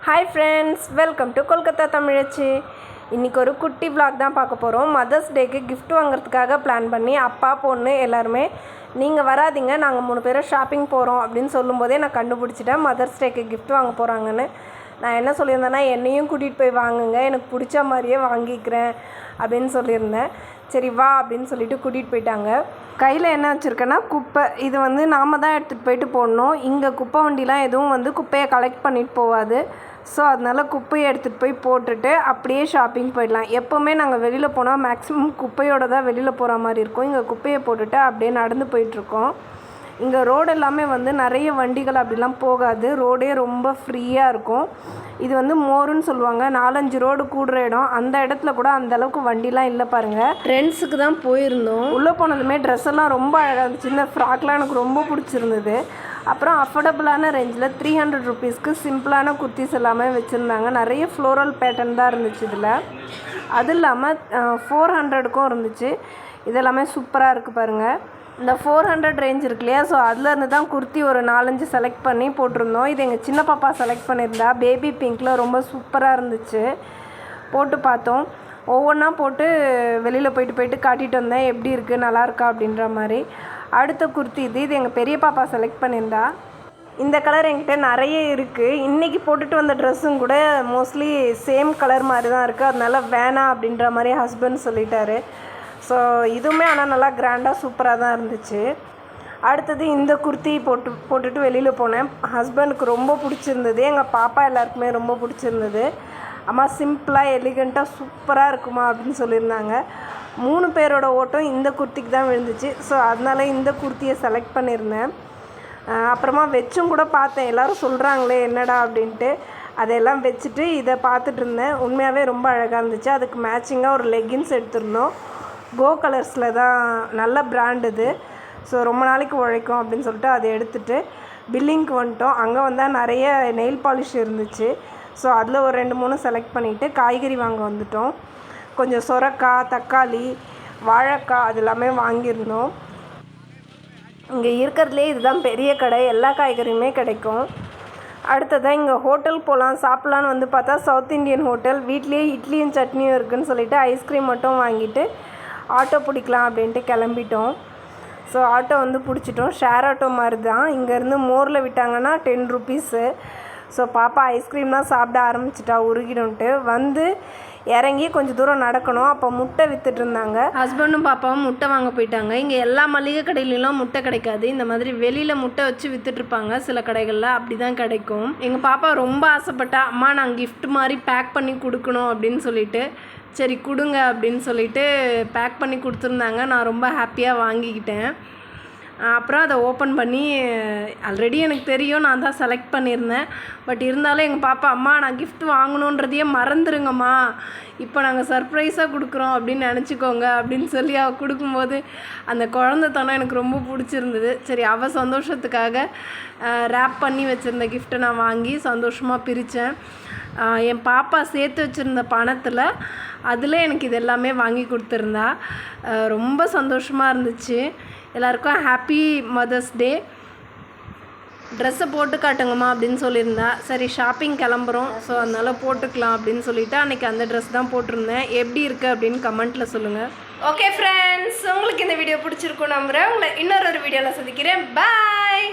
Hi friends, welcome to Kolkata Tamizhachi. இன்றைக்கி ஒரு குட்டி vlog தான் பார்க்க போகிறோம். மதர்ஸ் டேக்கு gift வாங்குறதுக்காக பிளான் பண்ணி அப்பா பொண்ணு எல்லாருமே நீங்கள் வராதிங்க, நாங்கள் 3 பேரும் ஷாப்பிங் போகிறோம் அப்படின்னு சொல்லும்போதே நான் கண்டுபிடிச்சிட்டேன் மதர்ஸ் டேக்கு gift வாங்க போகிறாங்கன்னு. நான் என்ன சொல்லியிருந்தேன்னா, என்னையும் கூட்டிகிட்டு போய் வாங்குங்க, எனக்கு பிடிச்ச மாதிரியே வாங்கிக்கிறேன் அப்படின்னு சொல்லியிருந்தேன். சரி வா அப்படின்னு சொல்லிட்டு கூட்டிகிட்டு போயிட்டாங்க. கையில் என்ன வச்சுருக்கேன்னா குப்பை, இது நாம் தான் எடுத்துகிட்டு போயிட்டு போடணும். இங்கே குப்பை வண்டிலாம் எதுவும் குப்பையை கலெக்ட் பண்ணிட்டு போகாது. ஸோ அதனால் குப்பையை எடுத்துகிட்டு போய் போட்டுட்டு அப்படியே ஷாப்பிங் போயிடலாம். எப்போவுமே நாங்கள் வெளியில் போனால் மேக்ஸிமம் குப்பையோடு தான் வெளியில் போகிற மாதிரி இருக்கும். இங்கே குப்பையை போட்டுட்டு அப்படியே நடந்து போயிட்டுருக்கோம். இங்கே ரோடு எல்லாமே நிறைய வண்டிகள் அப்படிலாம் போகாது, ரோடே ரொம்ப ஃப்ரீயாக இருக்கும். இது மோருன்னு சொல்லுவாங்க, 4-5 ரோடு கூடுற இடம். அந்த இடத்துல கூட அந்தளவுக்கு வண்டிலாம் இல்லை பாருங்கள். ட்ரெண்ட்ஸுக்கு தான் போயிருந்தோம். உள்ளே போனதுமே ட்ரெஸ் எல்லாம் ரொம்ப அழகாக இருந்துச்சு. இந்த ஃப்ராக்லாம் எனக்கு ரொம்ப பிடிச்சிருந்தது. அப்புறம் அஃபோர்டபுளான ரேஞ்சில் 300 ருபீஸ்க்கு சிம்பிளான குர்த்திஸ் எல்லாமே வச்சுருந்தாங்க. நிறைய ஃப்ளோரல் பேட்டர்ன் தான் இருந்துச்சு இதில். அது இல்லாமல் 400க்கும் இருந்துச்சு. இதெல்லாமே சூப்பராக இருக்குது பாருங்கள். இந்த 400 ரேஞ்ச் இருக்கு இல்லையா, ஸோ அதுலேருந்து தான் குர்த்தி ஒரு 4-5 செலக்ட் பண்ணி போட்டிருந்தோம். இது எங்கள் சின்ன பாப்பா செலக்ட் பண்ணியிருந்தா. பேபி பிங்க்கில் ரொம்ப சூப்பராக இருந்துச்சு. போட்டு பார்த்தோம். ஒவ்வொன்றா போட்டு வெளியில் போயிட்டு காட்டிகிட்டு வந்தேன், எப்படி இருக்குது நல்லா இருக்கா அப்படின்ற மாதிரி. அடுத்த குர்த்தி இது எங்கள் பெரிய பாப்பா செலக்ட் பண்ணியிருந்தா. இந்த கலர் என்கிட்ட நிறைய இருக்குது. இன்றைக்கி போட்டுட்டு வந்த ட்ரெஸ்ஸும் கூட மோஸ்ட்லி சேம் கலர் மாதிரி தான் இருக்குது. அதனால வேணாம் அப்படின்ற மாதிரி ஹஸ்பண்ட் சொல்லிட்டாரு. ஸோ இதுவுமே ஆனால் நல்லா கிராண்டாக சூப்பராக தான் இருந்துச்சு. அடுத்தது இந்த குர்த்தி போட்டுட்டு வெளியில் போனேன். ஹஸ்பண்டுக்கு ரொம்ப பிடிச்சிருந்தது, எங்கள் பாப்பா எல்லாருக்குமே ரொம்ப பிடிச்சிருந்தது. அம்மா சிம்பிளாக எலிகண்ட்டாக சூப்பராக இருக்குமா அப்படின்னு சொல்லியிருந்தாங்க. 3 பேரோட ஓட்டம் இந்த குர்த்திக்கு தான் விழுந்துச்சு. ஸோ அதனால் இந்த குர்த்தியை செலக்ட் பண்ணியிருந்தேன். அப்புறமா வச்சும் கூட பார்த்தேன், எல்லோரும் சொல்கிறாங்களே என்னடா அப்படின்ட்டு. அதையெல்லாம் வச்சுட்டு இதை பார்த்துட்டு இருந்தேன். உண்மையாகவே ரொம்ப அழகாக இருந்துச்சு. அதுக்கு மேட்சிங்காக ஒரு லெகின்ஸ் எடுத்துருந்தோம். கோ கலர்ஸில் தான், நல்ல பிராண்ட் இது. ஸோ ரொம்ப நாளைக்கு உழைக்கும் அப்படின்னு சொல்லிட்டு அதை எடுத்துகிட்டு பில்லிங்க்கு வந்துட்டோம். அங்கே வந்தால் நிறைய நெயில் பாலிஷ் இருந்துச்சு. ஸோ அதில் ஒரு 2-3 செலக்ட் பண்ணிவிட்டு காய்கறி வாங்க வந்துட்டோம். கொஞ்சம் சொரக்காய், தக்காளி, வாழைக்காய் அது எல்லாமே வாங்கியிருந்தோம். இங்கே இருக்கிறதுலே இதுதான் பெரிய கடை, எல்லா காய்கறியுமே கிடைக்கும். அடுத்ததான் இங்கே ஹோட்டல் போகலாம் சாப்பிட்லான்னு பார்த்தா சவுத் இண்டியன் ஹோட்டல். வீட்லேயே இட்லியும் சட்னியும் இருக்குதுன்னு சொல்லிவிட்டு ஐஸ்கிரீம் மட்டும் வாங்கிட்டு ஆட்டோ பிடிக்கலாம் அப்படின்ட்டு கிளம்பிட்டோம். ஸோ ஆட்டோ பிடிச்சிட்டோம். ஷேர் ஆட்டோ மாதிரி தான். இங்கேருந்து மோரில் விட்டாங்கன்னா 10 ருபீஸு. ஸோ பாப்பா ஐஸ்கிரீம்லாம் சாப்பிட ஆரம்பிச்சிட்டா உருகிடும்ட்டு. இறங்கி கொஞ்சம் தூரம் நடக்கணும். அப்போ முட்டை விற்றுட்டு இருந்தாங்க. ஹஸ்பண்டும் பாப்பாவும் முட்டை வாங்க போயிட்டாங்க. இங்கே எல்லா மளிகை கடையிலாம் முட்டை கிடைக்காது. இந்த மாதிரி வெளியில் முட்டை வச்சு விற்றுட்ருப்பாங்க சில கடைகளில், அப்படி தான் கிடைக்கும். எங்கள் பாப்பா ரொம்ப ஆசைப்பட்டா, அம்மா நான் கிஃப்ட் மாதிரி பேக் பண்ணி கொடுக்கணும் அப்படின்னு சொல்லிட்டு. சரி கொடுங்க அப்படின்னு சொல்லிட்டு பேக் பண்ணி கொடுத்துருந்தாங்க. நான் ரொம்ப ஹாப்பியாக வாங்கிக்கிட்டேன். அப்புறம் அதை ஓப்பன் பண்ணி, ஆல்ரெடி எனக்கு தெரியும் நான் தான் செலக்ட் பண்ணியிருந்தேன். பட் இருந்தாலும் எங்கள் பாப்பா, அம்மா நான் கிஃப்ட் வாங்கணுன்றதையே மறந்துடுங்கம்மா, இப்போ நாங்கள் சர்ப்ரைஸாக கொடுக்குறோம் அப்படின்னு நினச்சிக்கோங்க அப்படின்னு சொல்லி அவள் கொடுக்கும்போது அந்த குழந்தைத்தனம் எனக்கு ரொம்ப பிடிச்சிருந்தது. சரி அவள் சந்தோஷத்துக்காக ரேப் பண்ணி வச்சுருந்த கிஃப்ட்டை நான் வாங்கி சந்தோஷமாக பிரித்தேன். என் பாப்பா சேர்த்து வச்சுருந்த பணத்தில் அதில் எனக்கு இது எல்லாமே வாங்கி கொடுத்துருந்தா. ரொம்ப சந்தோஷமாக இருந்துச்சு. எல்லாருக்கும் ஹாப்பி மதர்ஸ் டே. ட்ரெஸ்ஸை போட்டு காட்டுங்கம்மா அப்படின்னு சொல்லியிருந்தா. சரி ஷாப்பிங் கிளம்புறோம், ஸோ அதனால் போட்டுக்கலாம் அப்படின்னு சொல்லிவிட்டு அன்றைக்கி அந்த ட்ரெஸ் தான் போட்டிருந்தேன். எப்படி இருக்குது அப்படின்னு கமெண்ட்டில் சொல்லுங்கள். ஓகே ஃப்ரெண்ட்ஸ், உங்களுக்கு இந்த வீடியோ பிடிச்சிருக்கும் நம்புகிறேன். உங்களை இன்னொரு வீடியோவில் சந்திக்கிறேன். பாய்.